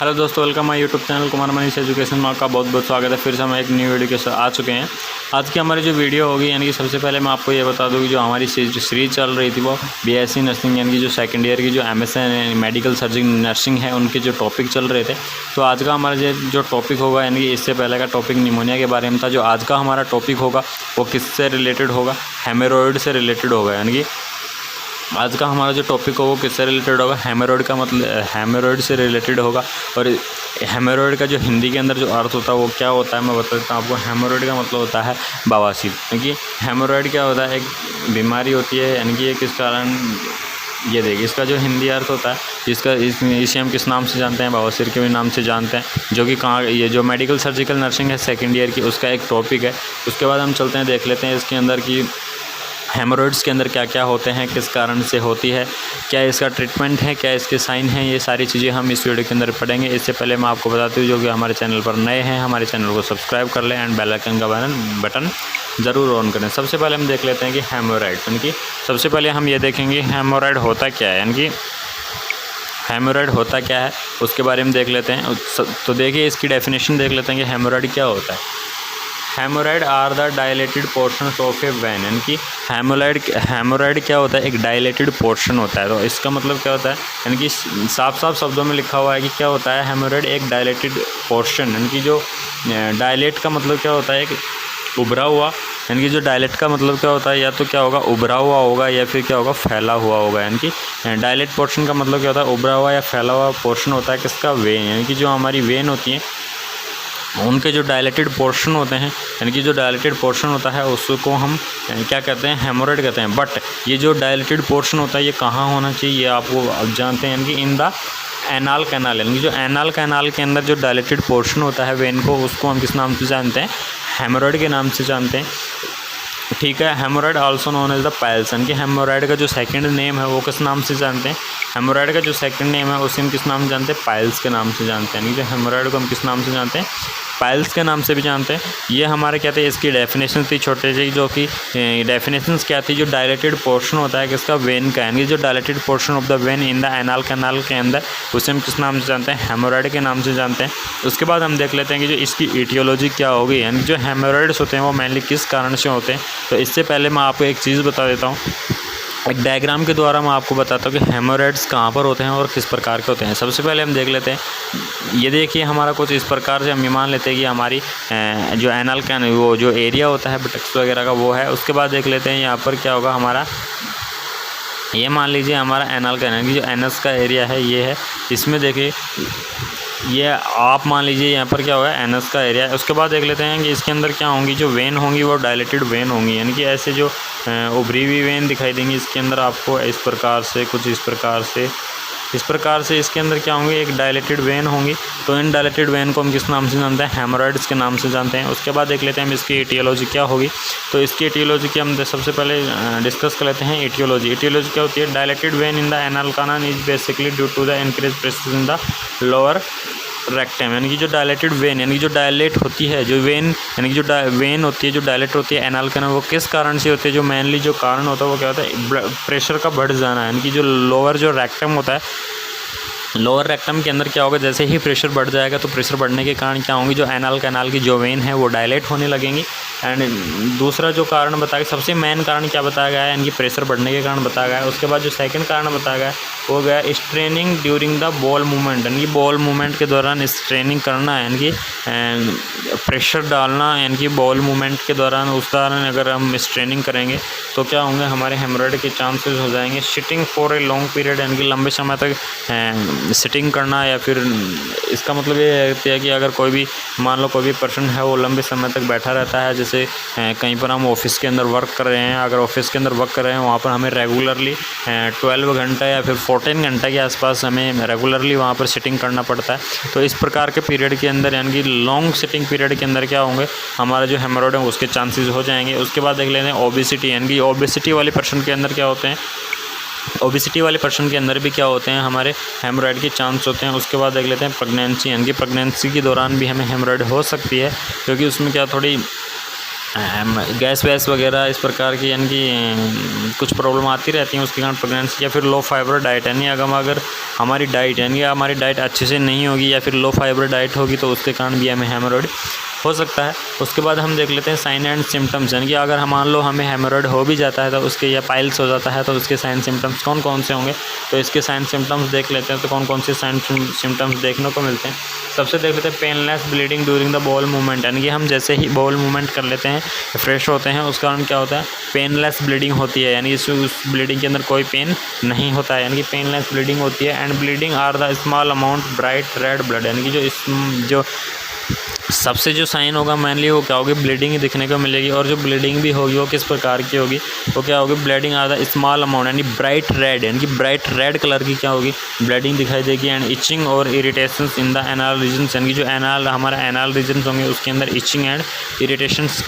Hello दोस्तों, welcome my YouTube channel Kumar Manish education में आपका बहुत बहुत स्वागत है। फिर से हम एक न्यू वीडियो के साथ आ चुके हैं। आज की हमारी जो वीडियो होगी, यानी कि सबसे पहले मैं आपको ये बता दूँ कि जो हमारी सीरीज चल रही थी वो बीएससी नर्सिंग, यानी कि जो सेकंड ईयर की जो एमएससी मेडिकल सर्जिंग नर्सिंग है, उनके जो टॉपिक चल रहे थे। तो आज का हमारा जो टॉपिक होगा, यानी कि इससे पहले का टॉपिक निमोनिया के बारे में था। जो आज का हमारा टॉपिक होगा वो किससे रिलेटेड होगा? हेमोरॉयड से रिलेटेड होगा। यानी कि आज का हमारा जो टॉपिक हो वो किससे रिलेटेड होगा? हेमोरॉयड का मतलब हेमोरॉयड से रिलेटेड होगा। और हेमोरॉयड का जो हिंदी के अंदर जो अर्थ होता है वो क्या होता है, मैं बता देता हूँ आपको। हेमोरॉयड का मतलब होता है बवासीर। क्योंकि हेमोरॉयड क्या होता है? एक बीमारी होती है, यानी कि ये किस कारण, ये देखिए इसका जो हिंदी अर्थ होता है, इसे हम किस नाम से जानते हैं? बवासीर के भी नाम से जानते हैं। जो कि कहाँ, ये जो मेडिकल सर्जिकल नर्सिंग है सेकेंड ईयर की, उसका एक टॉपिक है। उसके बाद हम चलते हैं, देख लेते हैं इसके अंदर की हेमोरॉयड्स के अंदर क्या क्या होते हैं, किस कारण से होती है, क्या इसका ट्रीटमेंट है, क्या इसके साइन हैं। ये सारी चीज़ें हम इस वीडियो के अंदर पढ़ेंगे। इससे पहले मैं आपको बताती हूँ, जो कि हमारे चैनल पर नए हैं, हमारे चैनल को सब्सक्राइब कर लें एंड बेल आइकन का बटन ज़रूर ऑन करें। सबसे पहले हम देख लेते हैं कि हेमोरॉयड, यानी कि सबसे पहले हम ये देखेंगे हेमोरॉयड होता क्या है, यानी कि हेमोरॉयड होता क्या है उसके बारे में देख लेते हैं। तो देखिए इसकी डेफिनेशन देख लेते हैं कि हेमोरॉयड क्या होता है। Haemorrhoid are the dilated portions of a vein, यानी कि हेमोरॉयड क्या होता है? एक डायलेटेड पोर्शन होता है। तो इसका मतलब क्या होता है? यानी कि साफ शब्दों में लिखा हुआ है कि क्या होता है हेमोरॉयड? एक डायलेटेड पोर्शन, यानी कि जो डायलेट का मतलब क्या होता है? एक उभरा हुआ, यानी कि जो डायलेट का मतलब क्या होता है? या तो क्या होगा, उभरा हुआ होगा, या फिर क्या होगा, फैला हुआ होगा। यानी कि डायलेट पोर्शन का मतलब क्या होता है? उभरा हुआ या फैला हुआ पोर्शन होता है किसका? वेन, यानी कि जो हमारी वेन होती हैं उनके जो डायलेटेड पोर्शन होते हैं, यानी कि जो डायलेटेड पोर्शन होता है उसको हम क्या कहते हैं? हेमोरॉयड कहते हैं। बट ये जो डायलेटेड पोर्शन होता है ये कहाँ होना चाहिए, ये आपको अब जानते हैं, यानी कि इन द एनाल कैनाल, यानी कि जो एनाल कैनाल के अंदर जो डायलेटेड पोर्शन होता है वेन को, उसको हम किस नाम से जानते हैं? हेमोरॉयड के नाम से जानते हैं। ठीक है। Haemorrhoid also known as the piles, यानी कि हेमोरॉयड का जो सेकंड नेम है वो किस नाम से जानते हैं? हेमोरॉयड का जो सेकंड नेम है उसे हम किस नाम से जानते हैं? पाइल्स के नाम से जानते हैं। यानी कि हेमोरॉयड को हम किस नाम से जानते हैं? पाइल्स के नाम से भी जानते हैं। ये हमारे क्या थे, इसकी डेफिनेशन थी छोटे सी, जो कि डेफिनेशंस क्या थी? जो डायलेटेड पोर्शन होता है किसका? वेन का, यानी जो dilated portion of the when in the anal canal के अंदर, उसे हम किस नाम से जानते हैं? हेमोरॉयड के नाम से जानते हैं। उसके बाद हम देख लेते हैं कि जो इसकी इटियोलॉजी क्या होगी, यानी जो हेमोरॉयड्स होते हैं वो मेनली किस कारण से होते हैं। तो इससे पहले मैं आपको एक चीज़ बता देता हूँ, एक डायग्राम के द्वारा मैं आपको बताता हूँ कि हेमोरॉयड्स कहाँ पर होते हैं और किस प्रकार के होते हैं। सबसे पहले हम देख लेते हैं, ये देखिए हमारा कुछ इस प्रकार से हम मान लेते हैं कि हमारी जो एनल कैन, वो जो एरिया होता है बटक्स वगैरह का, वो है। उसके बाद देख लेते हैं यहाँ पर क्या होगा हमारा, ये मान लीजिए हमारा एनल कैन की जो एनस का एरिया है ये है। इसमें देखिए ये आप मान लीजिए यहाँ पर क्या होगा, एनस का एरिया है। उसके बाद देख लेते हैं कि इसके अंदर क्या होंगी, जो वेन होंगी वो डायलेटेड वेन होंगी, यानी कि ऐसे जो उभरी हुई वेन दिखाई देंगी इसके अंदर आपको, इस प्रकार से, कुछ इस प्रकार से इसके अंदर क्या होंगी, एक डायलेटेड वेन होंगी। तो इन डायलेटेड वेन को हम किस नाम से जानते हैं? हेमोरॉयड्स के नाम से जानते हैं। उसके बाद देख लेते हैं हम इसकी एटियोलॉजी क्या होगी। तो इसकी एटियोलॉजी की हम सबसे पहले डिस्कस कर लेते हैं। एटियोलॉजी क्या होती है? Dilated vein in the anal canal is basically due to the increase pressure in the lower rectum, यानी कि जो डायलेटेड वेन, यानी कि जो डायलेट होती है, जो वेन, यानी कि जो वेन होती है, जो डायलेट होती है एनाल कैनाल, वो किस कारण से होती है? जो मेनली जो कारण होता है वो क्या होता है? प्रेशर का बढ़ जाना, यानी कि जो लोअर जो रेक्टम होता है, लोअर रेक्टम के अंदर क्या होगा, जैसे ही प्रेशर बढ़ जाएगा तो प्रेशर बढ़ने के कारण क्या होंगी, जो एनाल कैनाल की जो वेन है वो डायलेट होने लगेंगी। एंड दूसरा जो कारण बताया, सबसे मेन कारण क्या बताया गया है, यानी कि प्रेशर बढ़ने के कारण बताया गया है। उसके बाद जो सेकंड कारण बताया गया है वो गया straining during the bowel movement, यानी कि बॉल मूवमेंट के दौरान स्ट्रेनिंग करना, यानी कि प्रेशर डालना, यानी कि बॉल मूवमेंट के दौरान, उस दौरान अगर हम स्ट्रेनिंग करेंगे तो क्या होंगे, हमारे हेमोरॉयड के चांसेस हो जाएंगे। Sitting for a long period, यानी कि लंबे समय तक सिटिंग करना, या फिर इसका मतलब ये है कि अगर कोई भी, मान लो कोई भी पर्सन है वो लंबे समय तक बैठा रहता है, जैसे कहीं पर हम ऑफिस के अंदर वर्क कर रहे हैं, अगर ऑफिस के अंदर वर्क कर रहे हैं वहाँ पर हमें रेगुलरली 12 घंटा या फिर 14 घंटे के आसपास हमें रेगुलरली वहाँ पर सिटिंग करना पड़ता है। तो इस प्रकार के पीरियड के अंदर, यानी कि लॉन्ग सिटिंग पीरियड के अंदर क्या होंगे, हमारा जो हेमोरॉयड है उसके चांसेस हो जाएंगे। उसके बाद देख लेते हैं ओबेसिटी, यानी कि ओबेसिटी वाले पर्सन के अंदर क्या होते हैं, ओबेसिटी वाले पर्सन के अंदर भी क्या होते हैं, हमारे हेमोरॉयड के चांस होते हैं। उसके बाद देख लेते हैं प्रेगनेंसी, यानी कि प्रेगनेंसी के दौरान भी हमें हेमोरॉयड हो सकती है, क्योंकि उसमें क्या थोड़ी गैस वैस वगैरह इस प्रकार की यानी कि कुछ प्रॉब्लम आती रहती हैं, उसके कारण प्रेगनेंसी, या फिर लो फाइबर डाइट यानी अगर हमारी डाइट यानी हमारी डाइट अच्छे से नहीं होगी या फिर लो फाइबर डाइट होगी तो उसके कारण भी हमें हेमोरॉइड हो सकता है। उसके बाद हम देख लेते हैं साइन एंड सिम्टम्स, यानी कि अगर हम मान लो हमें हेमोरॉइड हो भी जाता है तो उसके, या पाइल्स हो जाता है तो उसके साइन सिम्टम्स कौन कौन से होंगे। तो इसके साइन सिम्टम्स देख लेते हैं। तो कौन कौन से साइन सिम्टम्स देखने को मिलते हैं, सबसे देख लेते हैं painless bleeding during the bowel movement, यानी कि हम जैसे ही बॉल मूवमेंट कर लेते हैं, फ्रेश होते हैं, उस कारण क्या होता है, पेनलेस ब्लीडिंग होती है, यानी उस ब्लीडिंग के अंदर कोई पेन नहीं होता है, यानी कि पेनलेस ब्लीडिंग होती है। And bleeding are the small amount bright red blood, यानी कि जो सबसे जो साइन होगा मेनली वो क्या होगी, ब्लीडिंग ही दिखने को मिलेगी। और जो ब्लीडिंग भी होगी वो किस प्रकार की होगी, वो क्या होगी, ब्लीडिंग आधा स्मॉल अमाउंट यानी ब्राइट रेड, यानी कि ब्राइट रेड कलर की क्या होगी, ब्लीडिंग दिखाई देगी। एंड इचिंग और irritations in the anal region, यानी कि जो एनाल हमारा एनाल रीजन होंगे उसके अंदर इचिंग एंड इरिटेशंस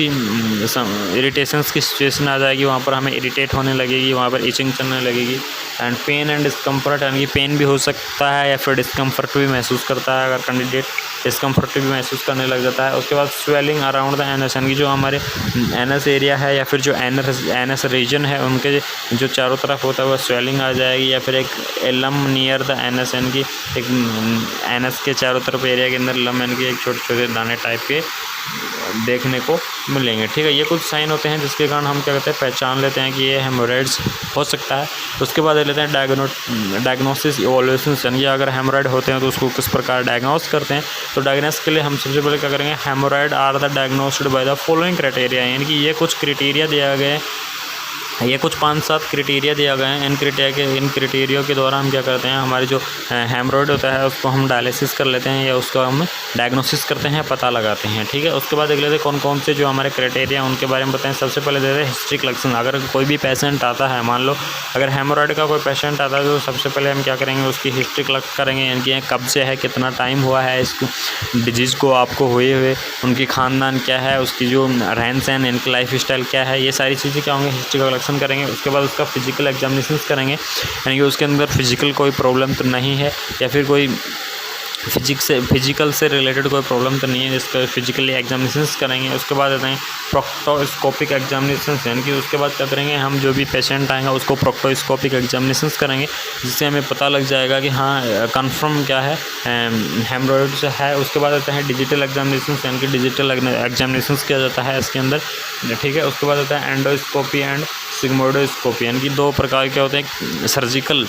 की सिचुएशन आ जाएगी, वहाँ पर हमें इरिटेट होने लगेगी, वहाँ पर इचिंग चलने लगेगी। एंड पेन एंड डिस्कम्फर्ट, यानी कि पेन भी हो सकता है या फिर डिस्कम्फर्ट भी महसूस करता है, अगर कैंडिडेट डिस्कम्फर्ट भी महसूस करने लग जाता है। उसके बाद स्वेलिंग अराउंड द एनस, यानी कि जो हमारे एनस एरिया है या फिर जो एनस रीजन है उनके जो चारों तरफ होता है वो स्वेलिंग आ जाएगी, या फिर एक लम नियर द एनस, यानी कि एक एनस के चारों तरफ एरिया के अंदर लम, यानी कि एक छोटे छोटे दाने टाइप के देखने को मिलेंगे। ठीक है, ये कुछ साइन होते हैं जिसके कारण हम क्या कहते हैं, पहचान लेते हैं कि ये हेमोरॉइड्स हो सकता है। उसके बाद ले लेते हैं डायग्नोसिस इवोल्यूशन, यानी कि अगर हेमोरॉइड होते हैं तो उसको किस प्रकार डायग्नोस करते हैं। तो डायग्नोस के लिए हम सबसे पहले क्या करेंगे, haemorrhoid are the diagnosed by the following criteria, यानी कि ये कुछ क्राइटेरिया दिया गया है, ये कुछ 5-7 क्राइटेरिया दिया गए हैं। इन क्राइटेरिया के द्वारा हम क्या करते हैं, हमारे जो हेमोरॉइड होता है उसको हम डायलिसिस कर लेते हैं या उसका हम डायग्नोसिस करते हैं, पता लगाते हैं। ठीक है, उसके बाद देख लेते हैं कौन कौन से जो हमारे क्राइटेरिया उनके बारे में बताएं। सबसे पहले देते हैं हिस्ट्री कलेक्शन। अगर कोई भी पेशेंट आता है, मान लो अगर हेमोरॉइड का कोई पेशेंट आता है तो सबसे पहले हम क्या करेंगे, उसकी हिस्ट्री कलेक्ट करेंगे, यानी कि कब से है, कितना टाइम हुआ है इसको डिजीज़ को आपको हुए, उनकी खानदान क्या है, उसकी जो रहन सहन, इनकी लाइफ स्टाइल क्या है, ये सारी चीज़ें क्या होंगी, हिस्ट्री का कलेक्शन करेंगे। उसके बाद उसका फिजिकल एग्जामिनेशन करेंगे, यानी कि उसके अंदर फिजिकल कोई प्रॉब्लम तो नहीं है या फिर कोई फिजिकल से रिलेटेड कोई प्रॉब्लम तो नहीं है, जिसका फिजिकली एग्जामिनेशन करेंगे। उसके बाद आते हैं प्रोक्टोस्कोपिक एग्जामिनेशन, यानी कि उसके बाद क्या करेंगे, हम जो भी पेशेंट आएगा उसको प्रोक्टोस्कोपिक एग्जामिनेशन करेंगे, जिससे हमें पता लग जाएगा कि हाँ कंफर्म क्या है, हेमोरॉइड से है। उसके बाद आते हैं डिजिटल एग्जामिनेशन, यानी कि डिजिटल एग्जामिनेशन किया जाता है इसके अंदर। ठीक है, उसके बाद आता है एंडोस्कोपी एंड सिग्मोइडोस्कोपी, यानी कि 2 प्रकार के होते हैं, सर्जिकल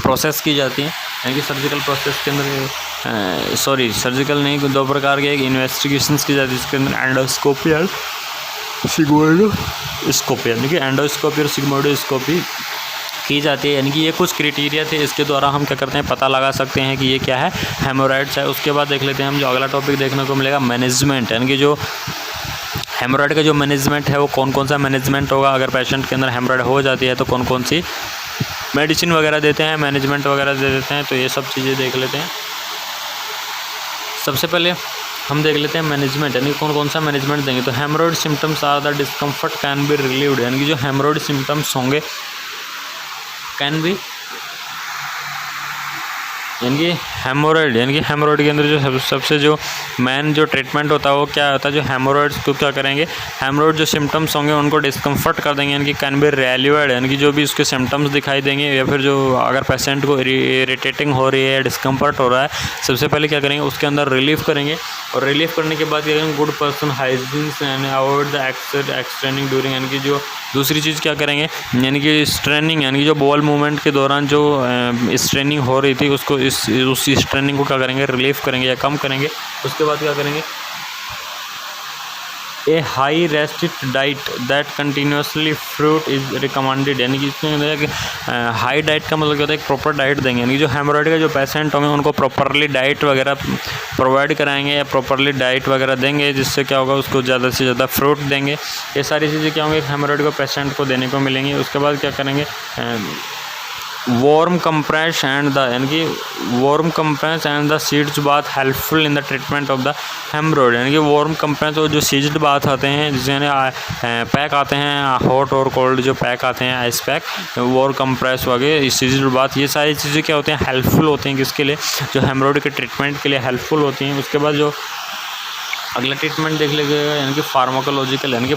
प्रोसेस की जाती है, यानी कि सर्जिकल प्रोसेस के अंदर सर्जिकल नहीं, 2 प्रकार के एक इन्वेस्टिगेशंस की जाती है इसके अंदर, एंडोस्कोपी और सिग्मोइडोस्कोपी, यानी कि एंडोस्कोपी और सिग्मोइडोस्कोपी की जाती है। यानी कि ये कुछ क्राइटेरिया थे, इसके द्वारा हम क्या करते हैं, पता लगा सकते हैं कि ये क्या है, हेमोरॉइड्स है। उसके बाद देख लेते हैं हम जो अगला टॉपिक देखने को मिलेगा, मैनेजमेंट, यानी कि जो हेमोरॉइड का जो मैनेजमेंट है वो कौन कौन सा मैनेजमेंट होगा, अगर पेशेंट के अंदर हेमोरॉइड हो जाती है तो कौन कौन सी मेडिसिन वगैरह देते हैं, मैनेजमेंट वगैरह दे देते हैं। तो ये सब चीज़ें देख लेते हैं। सबसे पहले हम देख लेते हैं मैनेजमेंट, यानी कौन कौन सा मैनेजमेंट देंगे। तो haemorrhoid symptoms are the discomfort can be relieved, यानी कि जो हेमोरॉइड सिम्टम्स होंगे कैन बी, यानी कि हेमोरॉइड के अंदर जो सबसे जो मेन जो ट्रीटमेंट होता है वो क्या होता है, जो हेमोरॉइड्स को क्या करेंगे, हेमोरॉइड जो सिम्टम्स होंगे उनको डिस्कम्फर्ट कर देंगे, यानी कि कैन बी रिलीव्ड, यानी कि जो भी उसके सिम्टम्स दिखाई देंगे या फिर जो अगर पेशेंट को इरिटेटिंग हो रही है, डिस्कम्फर्ट हो रहा है, सबसे पहले क्या करेंगे, उसके अंदर रिलीफ करेंगे। और रिलीफ करने के बाद क्या करेंगे, good person hygiene and avoid the extending during, यानी कि जो दूसरी चीज़ क्या करेंगे, यानी कि स्ट्रेनिंग, यानी कि जो बॉल मूवमेंट के दौरान जो स्ट्रेनिंग हो रही थी उसको उस स्ट्रेनिंग को क्या करेंगे, रिलीफ करेंगे या कम करेंगे। उसके बाद क्या करेंगे, a high restrict diet that continuously fruit is recommended, यानी कि इसमें हाई डाइट का मतलब क्या होता है, एक प्रॉपर डाइट देंगे, यानी कि जो हेमोरॉइड का जो पेशेंट होंगे उनको प्रॉपरली डाइट वगैरह प्रोवाइड कराएंगे या प्रॉपरली डाइट वगैरह देंगे, जिससे क्या होगा, उसको ज़्यादा से ज़्यादा फ्रूट देंगे। ये सारी चीज़ें क्या होंगी, हेमोरॉइड को पेशेंट को देने को मिलेंगी। उसके बाद क्या करेंगे, वार्म कंप्रेस एंड द, यानी कि warm compress and the sitz bath helpful in the treatment of the haemorrhoid, यानी कि वार्म कंप्रेस और जो सीज्ड बाथ आते हैं, जिससे पैक आते हैं, हॉट और कोल्ड जो पैक आते हैं, आइस पैक, वार्म कंप्रेस वगैरह, सीज्ड बाथ, ये सारी चीज़ें क्या होती हैं, हेल्पफुल होती हैं, किसके लिए, जो हेमोरॉइड के ट्रीटमेंट के लिए हेल्पफुल होती हैं। उसके बाद जो अगला ट्रीटमेंट देख लीजिएगा यानी कि फार्माकोलॉजिकल, यानी कि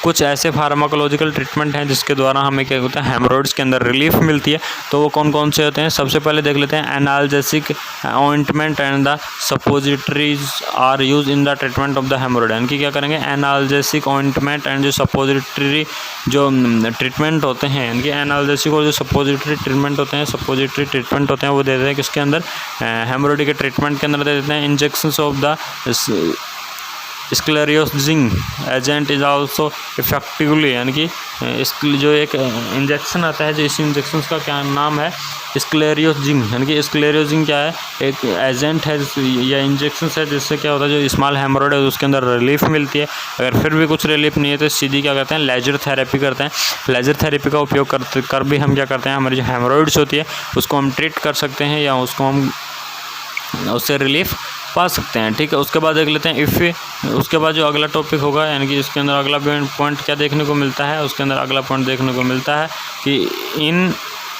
कुछ ऐसे फार्माकोलॉजिकल ट्रीटमेंट हैं जिसके द्वारा हमें क्या होता है हेमोरॉइड्स के अंदर रिलीफ मिलती है। तो वो कौन कौन से होते हैं? सबसे पहले देख लेते हैं analgesic ointment and the suppositories are use in the treatment of the haemorrhoid. यानी कि क्या करेंगे, एनाल्जेसिक ऑइंटमेंट एंड जो सपोजिटरी जो ट्रीटमेंट होते हैं, यानी कि एनाल्जेसिक और जो सपोजिटरी ट्रीटमेंट होते हैं वो दे देते हैं किसके अंदर, हेमोरॉइड के ट्रीटमेंट के अंदर दे देते हैं। Injections of the sclerosing agent is also effectively, यानी कि इसके जो एक इंजेक्शन आता है, जो इस इंजेक्शन का क्या नाम है, स्क्लेरोजिंग। यानी कि स्क्लेरोजिंग क्या है, एक एजेंट है या इंजेक्शन है जिससे क्या होता है जो स्मॉल हेमोरॉइड है उसके अंदर रिलीफ मिलती है। अगर फिर भी कुछ रिलीफ नहीं है तो सीधी क्या करते हैं, लेजर थेरेपी करते हैं। लेजर थेरेपी का उपयोग कर भी हम क्या करते हैं, हमारी जो हेमोरॉइड्स होती है उसको हम ट्रीट कर सकते हैं या उसको हम उससे रिलीफ पा सकते हैं। ठीक है, उसके बाद देख लेते हैं उसके बाद जो अगला टॉपिक होगा, यानी कि इसके अंदर अगला पॉइंट क्या देखने को मिलता है, उसके अंदर अगला पॉइंट देखने को मिलता है कि in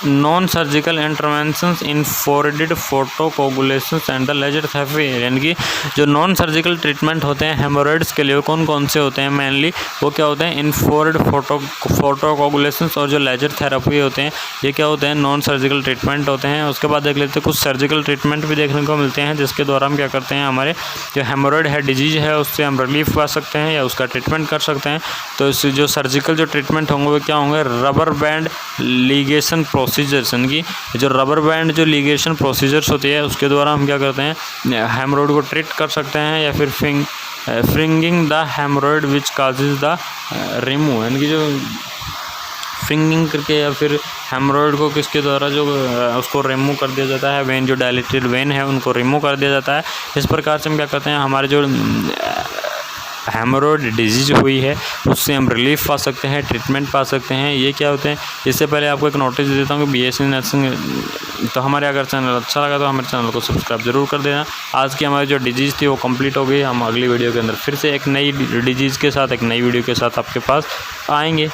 non surgical interventions infrared photocoagulations and the laser therapy. यानी कि जो नॉन सर्जिकल ट्रीटमेंट होते हैं हेमोरॉइड्स के लिए वो कौन कौन से होते हैं, मेनली वो क्या होते हैं, इन फॉरवर्ड फोटोकोगुलेशंस और जो लेजर थेरेपी होते हैं ये क्या होते हैं, नॉन सर्जिकल ट्रीटमेंट होते हैं। उसके बाद देख लेते हैं कुछ सर्जिकल ट्रीटमेंट भी देखने को मिलते हैं जिसके द्वारा हम क्या करते हैं, हमारे जो हेमोरॉइड है डिजीज है उससे हम रिलीफ पा सकते हैं या उसका ट्रीटमेंट कर सकते हैं। तो इससे जो सर्जिकल जो ट्रीटमेंट होंगे वो क्या होंगे, रबर बैंड लीगेशन प्रोसीजर्स। यानी कि जो रबर बैंड जो लीगेशन प्रोसीजर्स होती है उसके द्वारा हम क्या करते हैं, हेमोरॉइड को ट्रीट कर सकते हैं। या फिर fringing the haemorrhoid which causes the remove, यानी कि जो फ्रिंगिंग करके या फिर हेमोरॉइड को किसके द्वारा जो उसको रिमूव कर दिया जाता है, वेन जो डायलेटेड वेन है उनको रिमूव कर दिया जाता है। इस प्रकार से हम क्या करते हैं, हमारे जो हेमोरॉइड डिजीज हुई है उससे हम रिलीफ पा सकते हैं, ट्रीटमेंट पा सकते हैं। ये क्या होते हैं, इससे पहले आपको एक नोटिस देता हूँ कि बीएससी नर्सिंग, तो हमारे अगर चैनल अच्छा लगा तो हमारे चैनल को सब्सक्राइब जरूर कर देना। आज की हमारी जो डिजीज़ थी वो कंप्लीट हो गई। हम अगली वीडियो के अंदर फिर से एक नई डिजीज़ के साथ, एक नई वीडियो के साथ आपके पास आएंगे।